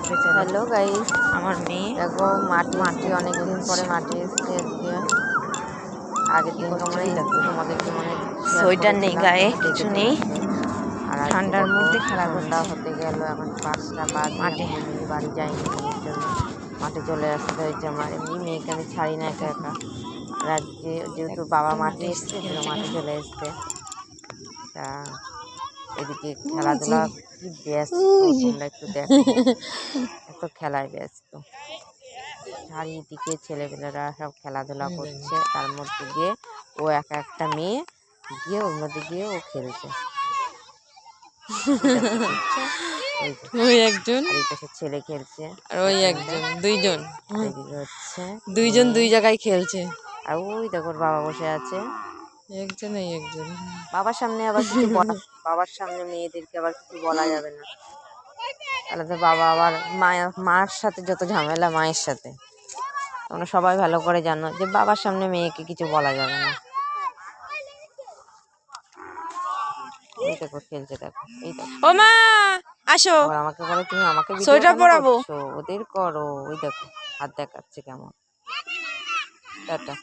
Hello guys, আমার মেয়ে দেখো মাঠে অনেকদিন পরে মাঠে এসেছে আজকে। আগের দিন তোমাদেরকে মনে সোয়েটার নেই গায়ে, কিছু নেই, আর ঠান্ডার মধ্যে খেলা সন্ধ্যা হতে গেল, এখন 5টা বাজে। মাঠে মেয়ে বাড়ি যায়নি, মেয়ের জন্য মাঠে চলে আসতে হয়েছে আমার। এমনি মেয়েকে আমি ছাড়ি না একা একা, আর আজকে যেহেতু বাবা মাঠে এসছে মাঠে চলে এসছে। তা এদিকে খেলাধুলা কি ব্যস্ত, তোমরা একটু দেখো, এত খেলায় ব্যস্ত। চারিদিকে ছেলেপেলেরা সব খেলাধুলা করছে, তার মধ্যে গিয়ে ও একা একটা মেয়ে গিয়ে ওর মধ্যে গিয়ে ও খেলছে। ওই একজন আর এই পাশে ছেলে খেলছে, আর ওই একজন, দুইজন, এদিকে হচ্ছে দুইজন দুই জায়গায় খেলছে। আর ওই দেখো বাবা বসে আছে, একজন এই একজন। বাবার সামনে আবার কিছু বাবার সামনে মেয়েদেরকে আবার কিছু বলা যাবে না, তাহলে তো বাবা আবার মার সাথে যত ঝামেলা মায়ের সাথে। তোমরা সবাই ভালো করে জানো যে বাবার সামনে মেয়েকে কিছু বলা যাবে না। এই দেখো খেলছে, দেখো এই দেখো। ও মা আসো, আমাকে বলে তুমি আমাকে সোয়েটার পরাবো। ওদের করো। ওই দেখো হাত দেখাচ্ছে কেমন। টাটা।